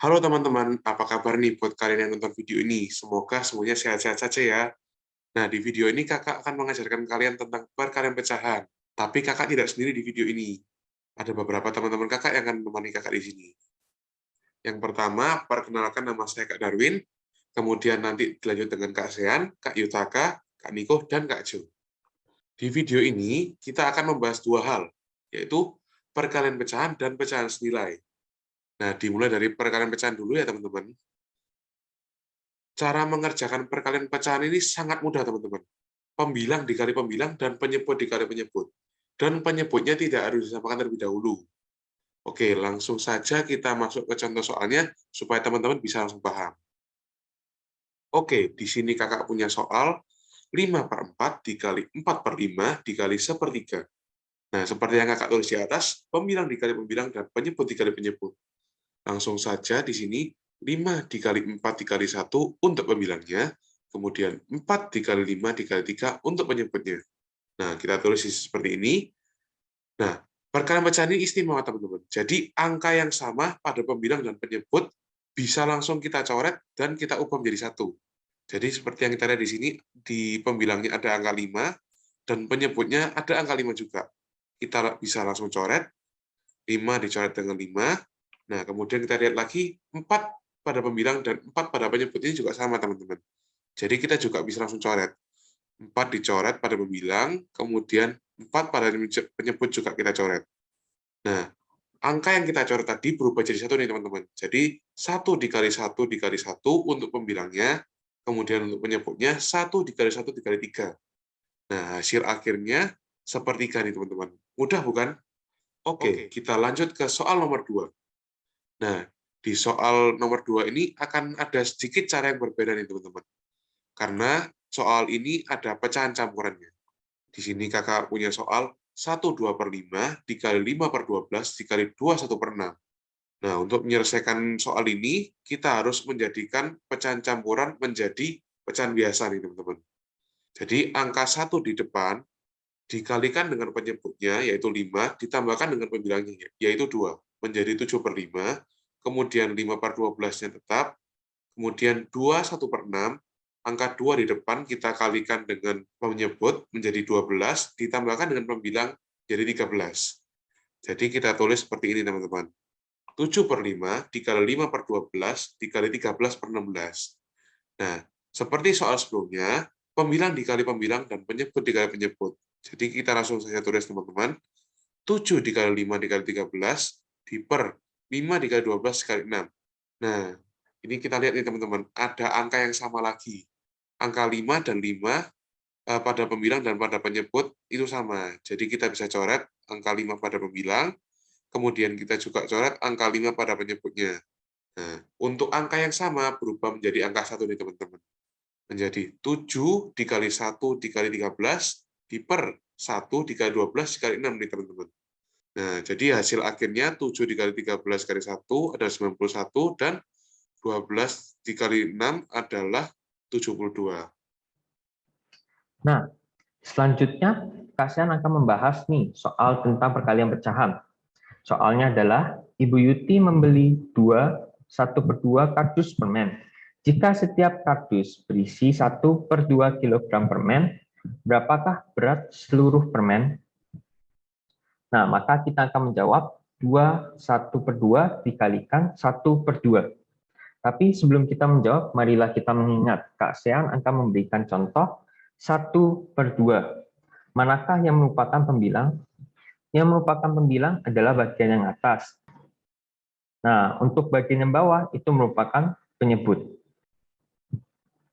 Halo teman-teman, apa kabar nih buat kalian yang nonton video ini? Semoga semuanya sehat-sehat saja ya. Nah, di video ini kakak akan mengajarkan kalian tentang perkalian pecahan. Tapi kakak tidak sendiri di video ini. Ada beberapa teman-teman kakak yang akan menemani kakak di sini. Yang pertama, perkenalkan nama saya Kak Darwin. Kemudian nanti dilanjut dengan Kak Sean, Kak Yutaka, Kak Niko, dan Kak Jo. Di video ini, kita akan membahas dua hal, yaitu perkalian pecahan dan pecahan senilai. Nah, dimulai dari perkalian pecahan dulu ya teman-teman. Cara mengerjakan perkalian pecahan ini sangat mudah, teman-teman. Pembilang dikali pembilang dan penyebut dikali penyebut. Dan penyebutnya tidak harus disamakan terlebih dahulu. Oke, langsung saja kita masuk ke contoh soalnya, supaya teman-teman bisa langsung paham. Oke, di sini kakak punya soal 5/4 dikali 4/5 dikali 1/3. Nah, seperti yang kakak tulis di atas, pembilang dikali pembilang dan penyebut dikali penyebut. Langsung saja di sini 5 dikali 4 dikali 1 untuk pembilangnya, kemudian 4 dikali 5 dikali 3 untuk penyebutnya. Nah, kita tulis seperti ini. Nah, perkalian pecahan ini istimewa, teman-teman. Jadi, angka yang sama pada pembilang dan penyebut bisa langsung kita coret dan kita ubah menjadi 1. Jadi, seperti yang kita lihat di sini, di pembilangnya ada angka 5, dan penyebutnya ada angka 5 juga. Kita bisa langsung coret, 5 dicoret dengan 5. Nah, kemudian kita lihat lagi, 4 pada pembilang dan 4 pada penyebut ini juga sama, teman-teman. Jadi kita juga bisa langsung coret. 4 dicoret pada pembilang, kemudian 4 pada penyebut juga kita coret. Nah, angka yang kita coret tadi berubah jadi 1 nih, teman-teman. Jadi, 1 dikali 1 dikali 1 untuk pembilangnya, kemudian untuk penyebutnya 1 dikali 1 dikali 3. Nah, hasil akhirnya sepertiga nih, teman-teman. Mudah, bukan? Oke, kita lanjut ke soal nomor 2. Nah, di soal nomor 2 ini akan ada sedikit cara yang berbeda nih, teman-teman. Karena soal ini ada pecahan campurannya. Di sini kakak punya soal 1/2/5 dikali 5/12 dikali 2/1/6. Nah, untuk menyelesaikan soal ini, kita harus menjadikan pecahan campuran menjadi pecahan biasa nih, teman-teman. Jadi, angka 1 di depan dikalikan dengan penyebutnya, yaitu 5, ditambahkan dengan pembilangnya, yaitu 2, menjadi 7/5, kemudian 5/12-nya tetap, kemudian 2/1/6, angka 2 di depan kita kalikan dengan penyebut menjadi 12, ditambahkan dengan pembilang jadi 13. Jadi kita tulis seperti ini, teman-teman. 7/5 dikali 5/12 dikali 13/16. Nah, seperti soal sebelumnya, pembilang dikali pembilang dan penyebut dikali penyebut. Jadi kita langsung saja tulis, teman-teman. 7 dikali 5 dikali 13 diper 5 dikali 12 dikali 6. Nah, ini kita lihat nih, teman-teman. Ada angka yang sama lagi. Angka 5 dan 5 pada pembilang dan pada penyebut itu sama. Jadi kita bisa coret angka 5 pada pembilang, kemudian kita juga coret angka 5 pada penyebutnya. Nah, untuk angka yang sama berubah menjadi angka 1 nih, teman-teman. Menjadi 7 dikali 1 dikali 13 diper 1 dikali 12 dikali 6 nih, teman-teman. Nah, jadi hasil akhirnya 7 dikali 13 kali 1 adalah 91, dan 12 dikali 6 adalah 72. Nah, selanjutnya Kak Sean akan membahas nih soal tentang perkalian pecahan. Soalnya adalah Ibu Yuti membeli 1/2 kardus permen. Jika setiap kardus berisi 1/2 kg permen, berapakah berat seluruh permen? Nah, maka kita akan menjawab 1/2 dikalikan 1/2. Tapi sebelum kita menjawab, marilah kita mengingat. Kak Sean akan memberikan contoh 1/2. Manakah yang merupakan pembilang? Yang merupakan pembilang adalah bagian yang atas. Nah, untuk bagian yang bawah itu merupakan penyebut.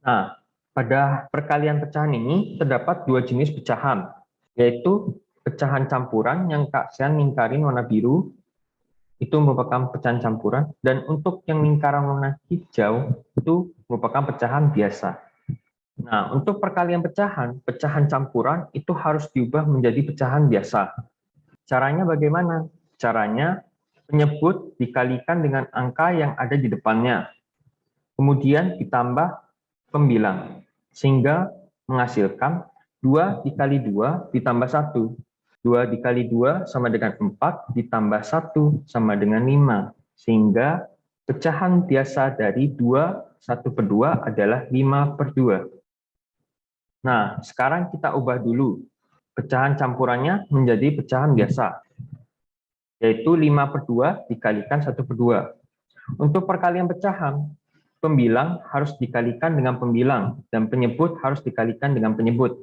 Nah, pada perkalian pecahan ini terdapat 2 jenis pecahan, yaitu pecahan campuran yang Kak Sean lingkarin warna biru, itu merupakan pecahan campuran, dan untuk yang lingkaran warna hijau itu merupakan pecahan biasa. Nah, untuk perkalian pecahan, pecahan campuran itu harus diubah menjadi pecahan biasa. Caranya bagaimana? Caranya penyebut dikalikan dengan angka yang ada di depannya. Kemudian ditambah pembilang, sehingga menghasilkan 2 dikali 2 ditambah 1. 2 dikali 2 sama dengan 4, ditambah 1 sama dengan 5. Sehingga pecahan biasa dari 2, 1/2 adalah 5/2. Nah, sekarang kita ubah dulu. Pecahan campurannya menjadi pecahan biasa, yaitu 5/2 dikalikan 1/2. Untuk perkalian pecahan, pembilang harus dikalikan dengan pembilang, dan penyebut harus dikalikan dengan penyebut.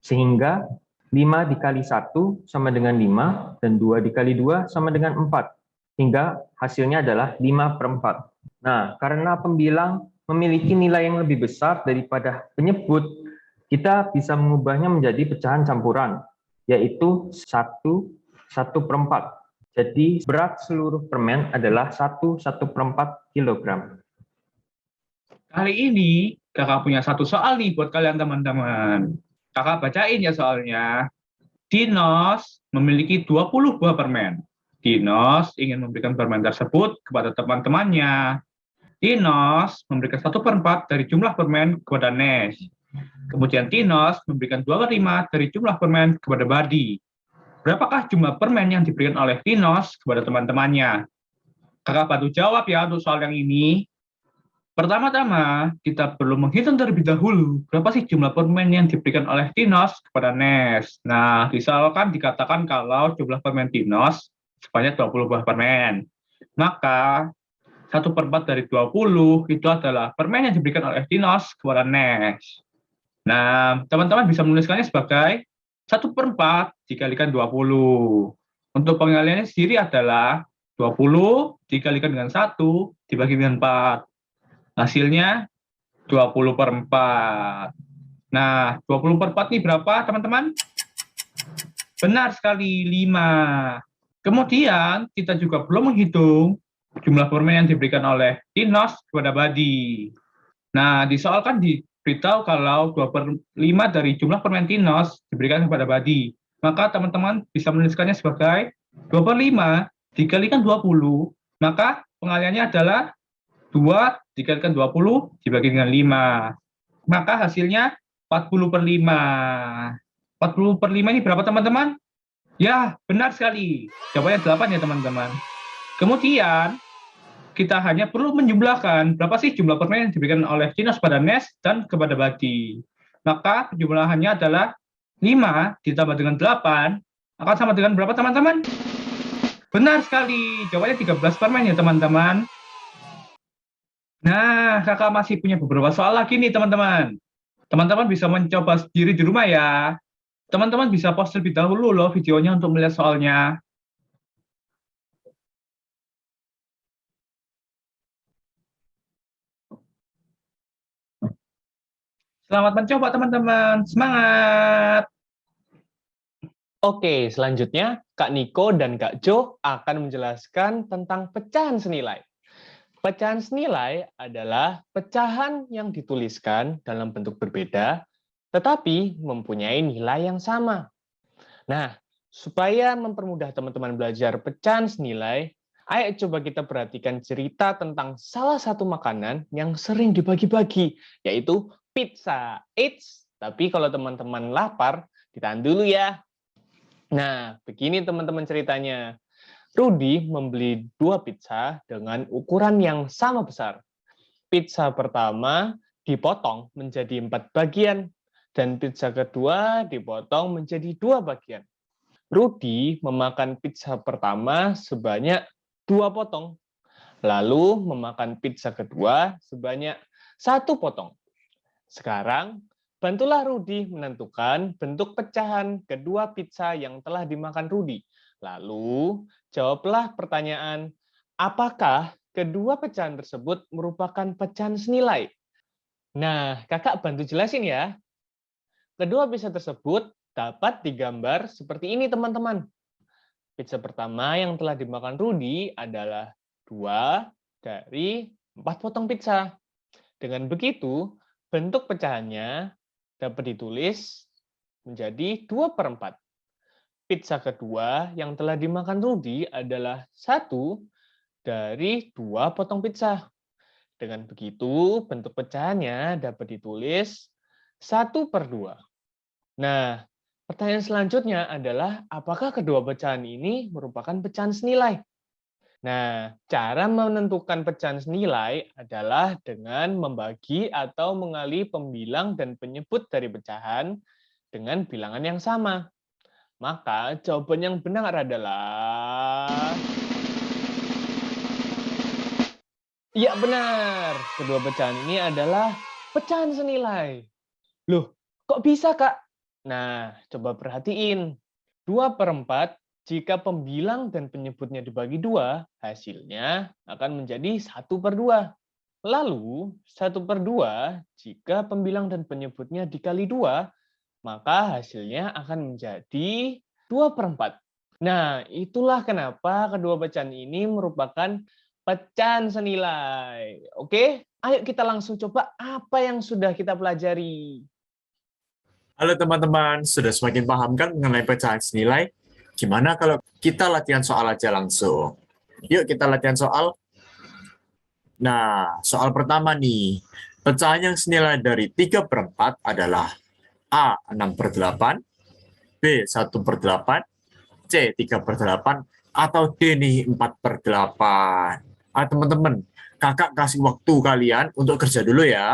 Sehingga 5 dikali 1 sama dengan 5, dan 2 dikali 2 sama dengan 4. Hingga hasilnya adalah 5/4. Nah, karena pembilang memiliki nilai yang lebih besar daripada penyebut, kita bisa mengubahnya menjadi pecahan campuran, yaitu 1/4. Jadi berat seluruh permen adalah 1/4 kilogram. Kali ini kakak punya satu soal nih buat kalian teman-teman. Kakak bacain ya soalnya. Dinos memiliki 20 buah permen. Dinos ingin memberikan permen tersebut kepada teman-temannya. Dinos memberikan 1/4 dari jumlah permen kepada Nes. Kemudian Dinos memberikan 2/5 dari jumlah permen kepada Badi. Berapakah jumlah permen yang diberikan oleh Dinos kepada teman-temannya? Kakak bantu jawab ya untuk soal yang ini. Pertama-tama, kita perlu menghitung terlebih dahulu berapa sih jumlah permen yang diberikan oleh Dinos kepada Nes. Nah, misalkan dikatakan kalau jumlah permen Dinos sebanyak 20 buah permen. Maka 1/4 dari 20 itu adalah permen yang diberikan oleh Dinos kepada Nes. Nah, teman-teman bisa menuliskannya sebagai 1/4 dikalikan 20. Untuk pengaliannya sendiri adalah 20 dikalikan dengan 1 dibagi dengan 4. Hasilnya 20/4. Nah, 20/4 ini berapa, teman-teman? Benar sekali, 5. Kemudian, kita juga belum menghitung jumlah permen yang diberikan oleh Dinos kepada Badi. Nah, di soal kan diberitahu kalau 2/5 dari jumlah permen Dinos diberikan kepada Badi. Maka teman-teman bisa menuliskannya sebagai 2/5 dikalikan 20, maka pengaliannya adalah 2 dikalikan 20 dibagi dengan 5. Maka hasilnya 40/5. 40/5 ini berapa, teman-teman? Ya, benar sekali. Jawabannya 8 ya, teman-teman. Kemudian, kita hanya perlu menjumlahkan berapa sih jumlah permen yang diberikan oleh Dinos pada Nes dan kepada Badi. Maka penjumlahannya adalah 5 ditambah dengan 8 akan sama dengan berapa, teman-teman? Benar sekali. Jawabannya 13 permen ya, teman-teman. Nah, kakak masih punya beberapa soal lagi nih, teman-teman. Teman-teman bisa mencoba sendiri di rumah ya. Teman-teman bisa pause terlebih dahulu loh videonya untuk melihat soalnya. Selamat mencoba, teman-teman. Semangat! Oke, selanjutnya Kak Niko dan Kak Jo akan menjelaskan tentang pecahan senilai. Pecahan senilai adalah pecahan yang dituliskan dalam bentuk berbeda, tetapi mempunyai nilai yang sama. Nah, supaya mempermudah teman-teman belajar pecahan senilai, ayo coba kita perhatikan cerita tentang salah satu makanan yang sering dibagi-bagi, yaitu pizza. Eits, tapi kalau teman-teman lapar, ditahan dulu ya. Nah, begini teman-teman ceritanya. Rudy membeli 2 pizza dengan ukuran yang sama besar. Pizza pertama dipotong menjadi 4 bagian, dan pizza kedua dipotong menjadi 2 bagian. Rudy memakan pizza pertama sebanyak 2 potong, lalu memakan pizza kedua sebanyak 1 potong. Sekarang, bantulah Rudy menentukan bentuk pecahan kedua pizza yang telah dimakan Rudy. Lalu, jawablah pertanyaan, apakah kedua pecahan tersebut merupakan pecahan senilai? Nah, kakak bantu jelasin ya. Kedua pizza tersebut dapat digambar seperti ini, teman-teman. Pizza pertama yang telah dimakan Rudy adalah 2 dari 4 potong pizza. Dengan begitu, bentuk pecahannya dapat ditulis menjadi 2/4. Pizza kedua yang telah dimakan Rudy adalah 1 dari 2 potong pizza. Dengan begitu, bentuk pecahannya dapat ditulis 1/2. Nah, pertanyaan selanjutnya adalah apakah kedua pecahan ini merupakan pecahan senilai? Nah, cara menentukan pecahan senilai adalah dengan membagi atau mengali pembilang dan penyebut dari pecahan dengan bilangan yang sama. Maka jawaban yang benar adalah... Iya benar, kedua pecahan ini adalah pecahan senilai. Loh, kok bisa, Kak? Nah, coba perhatiin. 2/4 jika pembilang dan penyebutnya dibagi 2, hasilnya akan menjadi 1/2. Lalu, 1/2 jika pembilang dan penyebutnya dikali 2, maka hasilnya akan menjadi 2/4. Nah, itulah kenapa kedua pecahan ini merupakan pecahan senilai. Oke, ayo kita langsung coba apa yang sudah kita pelajari. Halo teman-teman, sudah semakin paham kan mengenai pecahan senilai? Gimana kalau kita latihan soal aja langsung? Yuk kita latihan soal. Nah, soal pertama nih. Pecahan yang senilai dari 3/4 adalah A 6/8, B 1/8, C 3/8, atau D nih 4/8. Teman-teman, kakak kasih waktu kalian untuk kerja dulu ya.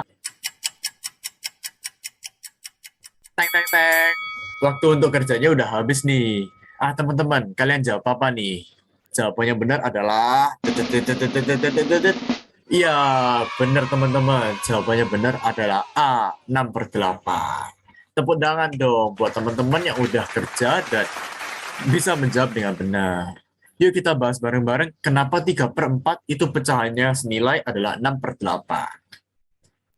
Teng, teng, teng. Waktu untuk kerjanya udah habis nih. Teman-teman, kalian jawab apa nih? Jawabannya benar adalah... Iya, benar teman-teman. Jawabannya benar adalah A, 6/8. Tepuk tangan dong buat teman-teman yang udah kerja dan bisa menjawab dengan benar. Yuk kita bahas bareng-bareng kenapa 3/4 itu pecahannya senilai adalah 6/8.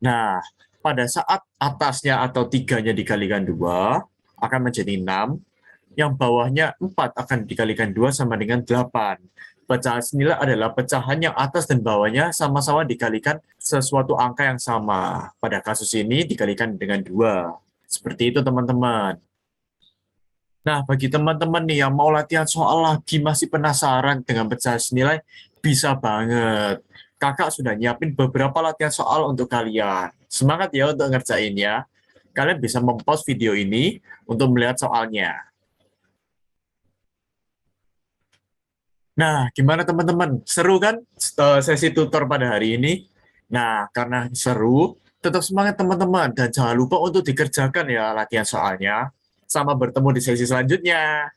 Nah, pada saat atasnya atau 3-nya dikalikan 2, akan menjadi 6. Yang bawahnya 4 akan dikalikan 2 sama dengan 8. Pecahan senilai adalah pecahan yang atas dan bawahnya sama-sama dikalikan sesuatu angka yang sama. Pada kasus ini dikalikan dengan 2. Seperti itu teman-teman. Nah, bagi teman-teman nih yang mau latihan soal lagi masih penasaran dengan pecahan senilai, bisa banget. Kakak sudah nyiapin beberapa latihan soal untuk kalian. Semangat ya untuk ngerjainnya. Kalian bisa mempause video ini untuk melihat soalnya. Nah, gimana teman-teman? Seru kan sesi tutor pada hari ini? Nah, karena seru, tetap semangat teman-teman. Dan jangan lupa untuk dikerjakan ya latihan soalnya. Sama bertemu di sesi selanjutnya.